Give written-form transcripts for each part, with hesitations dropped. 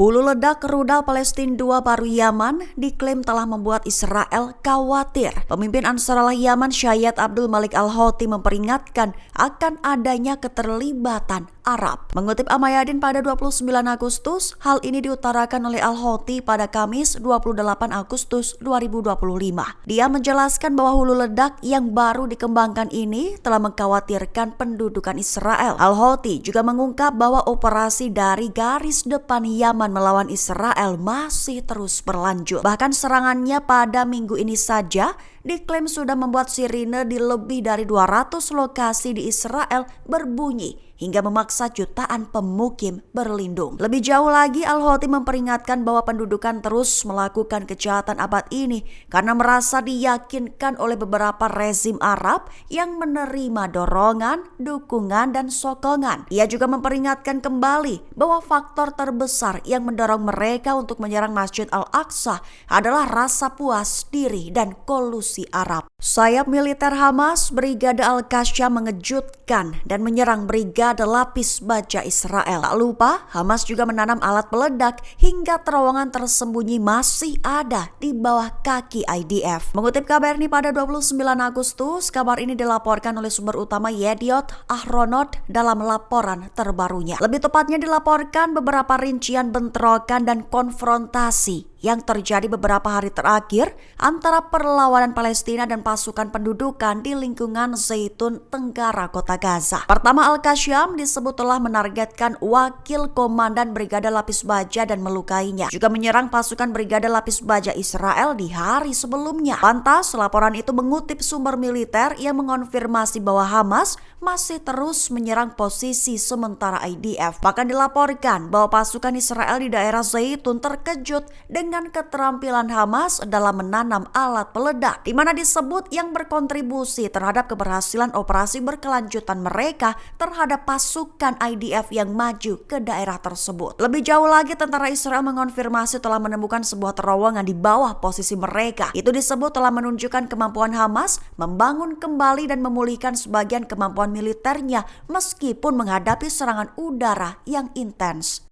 Hulu ledak rudal Palestina II Baru Yaman diklaim telah membuat Israel khawatir. Pemimpin Ansarullah Yaman Syed Abdul Malik Al-Houthi memperingatkan akan adanya keterlibatan Arab. Mengutip Al-Mayadin pada 29 Agustus, hal ini diutarakan oleh Al-Houthi pada Kamis 28 Agustus 2025. Dia menjelaskan bahwa hulu ledak yang baru dikembangkan ini telah mengkhawatirkan pendudukan Israel. Al-Houthi juga mengungkap bahwa operasi dari garis depan Yaman melawan Israel masih terus berlanjut. Bahkan serangannya pada minggu ini saja diklaim sudah membuat sirine di lebih dari 200 lokasi di Israel berbunyi hingga memaksa jutaan pemukim berlindung. Lebih jauh lagi, Al-Houthi memperingatkan bahwa pendudukan terus melakukan kejahatan abad ini karena merasa diyakinkan oleh beberapa rezim Arab yang menerima dorongan, dukungan, dan sokongan. Ia juga memperingatkan kembali bahwa faktor terbesar yang mendorong mereka untuk menyerang Masjid Al-Aqsa adalah rasa puas diri dan kolusi Arab. Sayap militer Hamas, Brigade Al-Qassam mengejutkan dan menyerang Brigade Lapis Baja Israel. Tak lupa, Hamas juga menanam alat peledak hingga terowongan tersembunyi masih ada di bawah kaki IDF. Mengutip KBRI pada 29 Agustus, kabar ini dilaporkan oleh sumber utama Yediot Ahronot dalam laporan terbarunya. Lebih tepatnya dilaporkan beberapa rincian bentrokan dan konfrontasi yang terjadi beberapa hari terakhir antara perlawanan Palestina dan pasukan pendudukan di lingkungan Zaitun Tenggara Kota Gaza. Pertama, Al-Qassam disebut telah menargetkan wakil komandan Brigade Lapis Baja dan melukainya. Juga menyerang pasukan Brigade Lapis Baja Israel di hari sebelumnya. Lantas, laporan itu mengutip sumber militer yang mengonfirmasi bahwa Hamas masih terus menyerang posisi sementara IDF. Bahkan dilaporkan bahwa pasukan Israel di daerah Zaitun terkejut dengan keterampilan Hamas dalam menanam alat peledak, di mana disebut yang berkontribusi terhadap keberhasilan operasi berkelanjutan mereka terhadap pasukan IDF yang maju ke daerah tersebut. Lebih jauh lagi, tentara Israel mengonfirmasi telah menemukan sebuah terowongan di bawah posisi mereka. Itu disebut telah menunjukkan kemampuan Hamas membangun kembali dan memulihkan sebagian kemampuan militernya meskipun menghadapi serangan udara yang intens.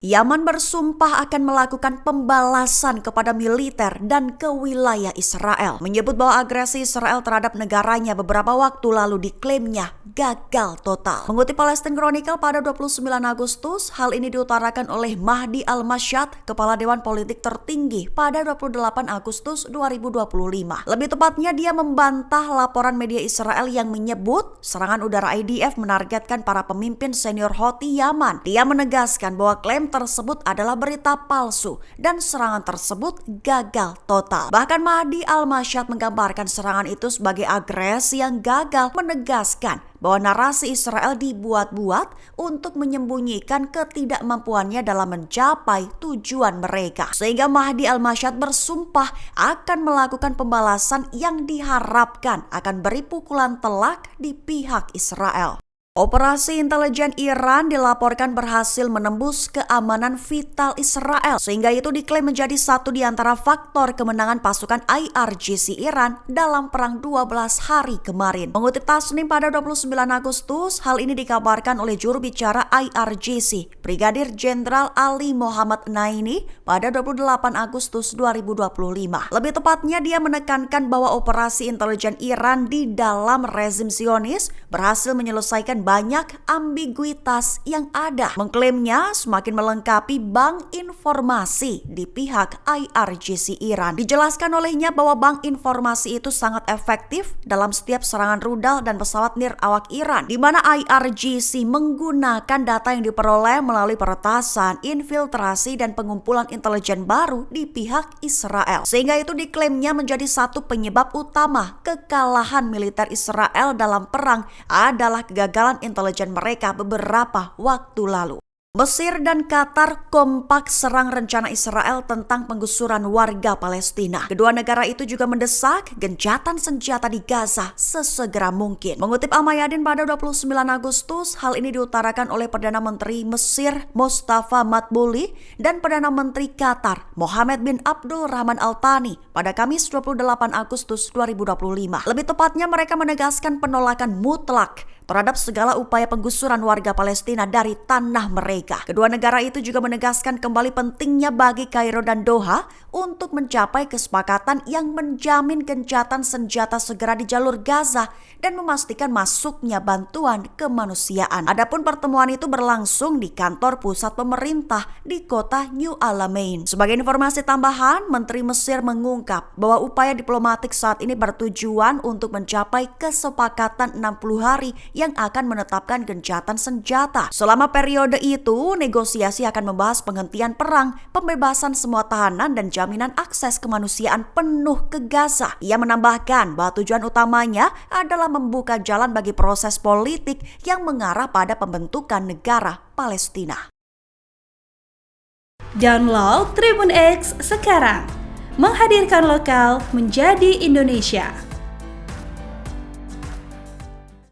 Yaman bersumpah akan melakukan pembalasan kepada militer dan ke wilayah Israel, menyebut bahwa agresi Israel terhadap negaranya beberapa waktu lalu diklaimnya gagal total. Mengutip Palestine Chronicle pada 29 Agustus, hal ini diutarakan oleh Mahdi Al-Mashyad, Kepala Dewan Politik tertinggi pada 28 Agustus 2025. Lebih tepatnya, dia membantah laporan media Israel yang menyebut serangan udara IDF menargetkan para pemimpin senior Houthi Yaman. Dia menegaskan bahwa klaim tersebut adalah berita palsu dan serangan tersebut gagal total. Bahkan Mahdi Al-Mashyad menggambarkan serangan itu sebagai agresi yang gagal, menegaskan bahwa narasi Israel dibuat-buat untuk menyembunyikan ketidakmampuannya dalam mencapai tujuan mereka. Sehingga Mahdi Al-Mashyad bersumpah akan melakukan pembalasan yang diharapkan akan beri pukulan telak di pihak Israel. Operasi intelijen Iran dilaporkan berhasil menembus keamanan vital Israel, sehingga itu diklaim menjadi satu di antara faktor kemenangan pasukan IRGC Iran dalam perang 12 hari kemarin. Mengutip Tasnim pada 29 Agustus, hal ini dikabarkan oleh juru bicara IRGC, Brigadir Jenderal Ali Mohammad Naini pada 28 Agustus 2025. Lebih tepatnya, dia menekankan bahwa operasi intelijen Iran di dalam rezim Zionis berhasil menyelesaikan banyak ambiguitas yang ada. Mengklaimnya semakin melengkapi bank informasi di pihak IRGC Iran. Dijelaskan olehnya bahwa bank informasi itu sangat efektif dalam setiap serangan rudal dan pesawat nirawak Iran, di mana IRGC menggunakan data yang diperoleh melalui peretasan, infiltrasi, dan pengumpulan intelijen baru di pihak Israel. Sehingga itu diklaimnya menjadi satu penyebab utama kekalahan militer Israel dalam perang adalah kegagalan intelijen mereka beberapa waktu lalu. Mesir dan Qatar kompak serang rencana Israel tentang penggusuran warga Palestina. Kedua negara itu juga mendesak gencatan senjata di Gaza sesegera mungkin. Mengutip Al-Mayadin pada 29 Agustus, hal ini diutarakan oleh Perdana Menteri Mesir Mustafa Madbouli dan Perdana Menteri Qatar Mohammed bin Abdul Rahman Al Thani pada Kamis 28 Agustus 2025. Lebih tepatnya, mereka menegaskan penolakan mutlak terhadap segala upaya penggusuran warga Palestina dari tanah mereka. Kedua negara itu juga menegaskan kembali pentingnya bagi Kairo dan Doha untuk mencapai kesepakatan yang menjamin gencatan senjata segera di jalur Gaza dan memastikan masuknya bantuan kemanusiaan. Adapun pertemuan itu berlangsung di kantor pusat pemerintah di kota New Alamein. Sebagai informasi tambahan, Menteri Mesir mengungkap bahwa upaya diplomatik saat ini bertujuan untuk mencapai kesepakatan 60 hari yang akan menetapkan gencatan senjata. Selama periode itu, negosiasi akan membahas penghentian perang, pembebasan semua tahanan, dan jaminan akses kemanusiaan penuh ke Gaza. Ia menambahkan bahwa tujuan utamanya adalah membuka jalan bagi proses politik yang mengarah pada pembentukan negara Palestina. Download Tribun X sekarang, menghadirkan lokal menjadi Indonesia.